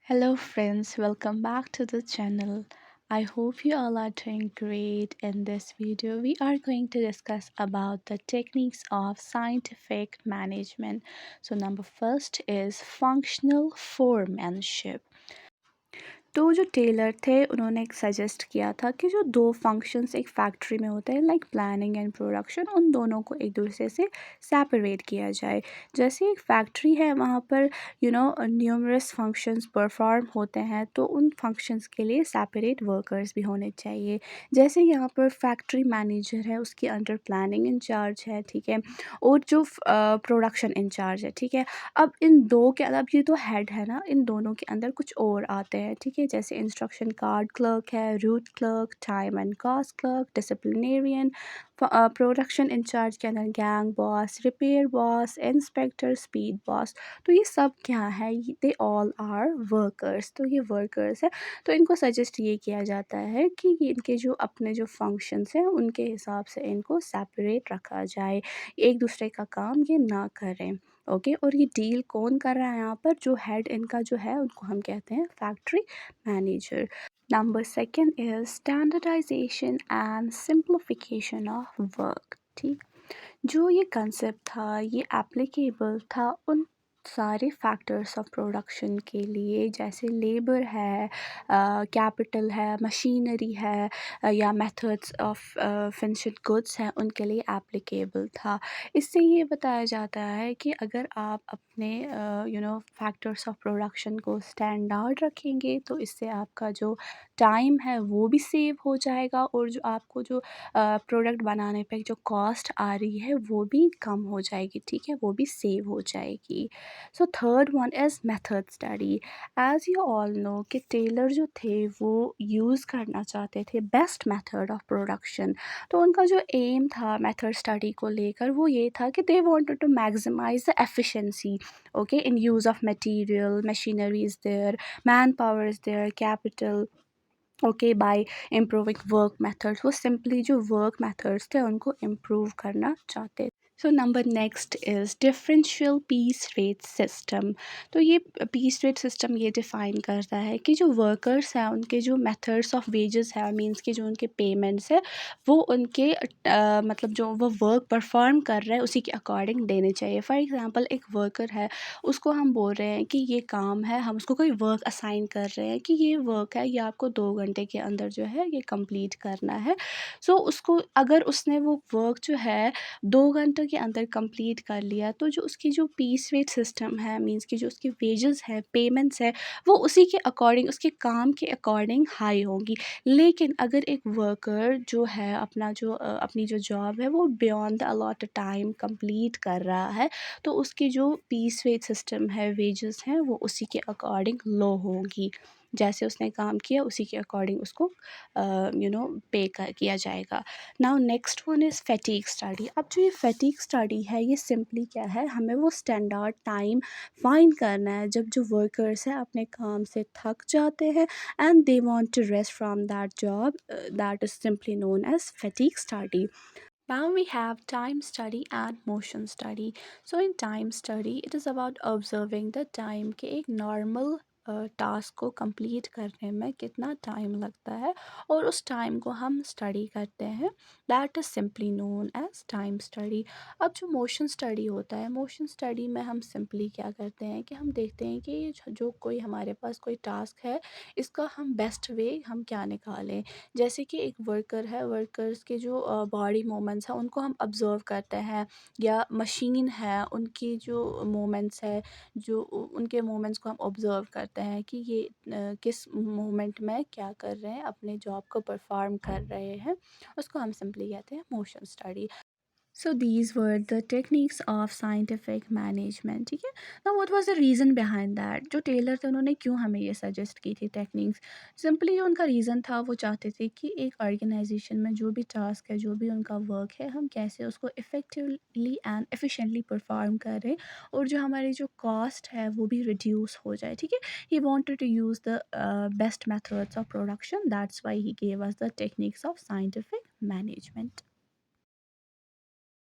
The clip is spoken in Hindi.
Hello, friends, welcome back to the channel. I hope you all are doing great. In this video, we are going to discuss about the techniques of scientific management. So, number first is functional foremanship. तो जो टेलर थे उन्होंने एक सजेस्ट किया था कि जो दो फंक्शंस एक फैक्ट्री में होते हैं लाइक प्लानिंग एंड प्रोडक्शन उन दोनों को एक दूसरे से सेपरेट किया जाए। जैसे एक फैक्ट्री है वहाँ पर न्यूमरस फंक्शंस परफॉर्म होते हैं तो उन फंक्शंस के लिए सेपरेट वर्कर्स भी होने चाहिए। जैसे यहाँ पर फैक्ट्री मैनेजर है उसके अंडर प्लानिंग इंचार्ज है, ठीक है, और जो प्रोडक्शन इंचार्ज है, ठीक है। अब इन दो के अब ये तो हेड है ना, इन दोनों के अंदर कुछ और आते हैं, ठीक है, जैसे इंस्ट्रक्शन कार्ड क्लर्क है, route clerk, time and cost clerk, disciplinarian, production incharge के अंदर gang boss, repair boss, inspector, speed boss. तो ये सब क्या है, दे ऑल आर वर्कर्स। तो ये वर्कर्स है, तो इनको सजेस्ट ये किया जाता है कि ये इनके जो अपने जो फंक्शंस हैं उनके हिसाब से इनको सेपरेट रखा जाए, एक दूसरे का काम ये ना करें। ओके, और ये डील कौन कर रहा है यहाँ पर, जो हेड इनका जो है उनको हम कहते हैं factory manager. Number second is standardisation and simplification of work. ठीक, जो ये कंसेप्ट था ये एप्लीकेबल था उन सारे फैक्टर्स ऑफ प्रोडक्शन के लिए, जैसे लेबर है, कैपिटल है, मशीनरी है, या मेथड्स ऑफ फिनिश्ड गुड्स हैं, उनके लिए एप्लीकेबल था। इससे ये बताया जाता है कि अगर आप अपने फैक्टर्स ऑफ प्रोडक्शन को स्टैंडर्ड रखेंगे तो इससे आपका जो टाइम है वो भी सेव हो जाएगा, और जो आपको जो प्रोडक्ट बनाने पे जो कॉस्ट आ रही है वो भी कम हो जाएगी, ठीक है, वो भी सेव हो जाएगी। So third one is method study. As you all know कि टेलर जो थे वो यूज़ करना चाहते थे बेस्ट मेथड ऑफ प्रोडक्शन। तो उनका जो एम था मेथड स्टडी को लेकर वो ये था कि they wanted to maximise the efficiency, okay, in use of material, machinery is there, manpower is there, capital, okay, by improving work methods. वो सिंपली जो वर्क मेथड्स थे उनको इम्प्रूव करना चाहते। So number next is differential piece rate system. तो ये पीस रेट सिस्टम ये डिफ़ाइन करता है कि जो वर्कर्स हैं उनके जो मेथड्स ऑफ वेजेस है, मींस कि जो उनके पेमेंट्स है वो उनके मतलब जो वो वर्क परफॉर्म कर रहे हैं उसी के अकॉर्डिंग देने चाहिए। फॉर एग्जांपल एक वर्कर है, उसको हम बोल रहे हैं कि ये काम है, हम उसको कोई वर्क असाइन कर रहे हैं कि ये वर्क है, ये आपको 2 घंटे के अंदर जो है ये कंप्लीट करना है। सो उसको अगर उसने वो वर्क जो है 2 घंटे के अंदर कंप्लीट कर लिया तो जो उसकी जो पीस रेट सिस्टम है, मींस कि जो उसकी वेजेस है, पेमेंट्स है, वो उसी के अकॉर्डिंग, उसके काम के अकॉर्डिंग हाई होगी। लेकिन अगर एक वर्कर जो है अपना जो अपनी जो जॉब है वो beyond the allotted time complete कर रहा है तो उसकी जो पीस वेज सिस्टम है, वेजेस हैं, वो उसी के अकॉर्डिंग लो होंगी। जैसे उसने काम किया उसी के अकॉर्डिंग उसको पे किया जाएगा। Now next one is fatigue study. अब जो ये फैटीग स्टडी है ये सिंपली क्या है, हमें वो स्टैंडर्ड टाइम फाइंड करना है जब जो वर्कर्स हैं अपने काम से थक जाते हैं and they want to rest from that job, that is simply known as fatigue study. Now we have time study and motion study. So in time study, it is about observing the time कि एक normal टास्क को कंप्लीट करने में कितना टाइम लगता है और उस टाइम को हम स्टडी करते हैं, that is simply known as time study. अब जो मोशन स्टडी होता है, मोशन स्टडी में हम सिंपली क्या करते हैं कि हम देखते हैं कि ये जो कोई हमारे पास कोई टास्क है इसका हम बेस्ट वे हम क्या निकालें। जैसे कि एक वर्कर है, वर्कर्स के जो बॉडी मूवमेंट्स हैं उनको हम ऑब्ज़र्व करते हैं, या मशीन है उनकी जो मूवमेंट्स है, जो उनके मूवमेंट्स को हम ऑब्ज़र्व करते हैं कि ये किस मूवमेंट में क्या कर रहे हैं, अपने जॉब को परफॉर्म कर रहे हैं, उसको हम सिंपली कहते हैं motion study. So these were the techniques of scientific management, ठीक है। now what was the reason behind that, जो टेलर थे उन्होंने क्यों हमें ये सजेस्ट की थी टेक्निक्स। सिंपली जो उनका रीज़न था वो चाहते थे कि एक ऑर्गेनाइजेशन में जो भी टास्क है, जो भी उनका वर्क है, हम कैसे उसको इफ़ेक्टिवली एंड एफिशिएंटली परफॉर्म करें और जो हमारी जो कॉस्ट है वो भी रिड्यूस हो जाए, ठीक है। He wanted to use the best methods of production, that's why he gave us the techniques of scientific management.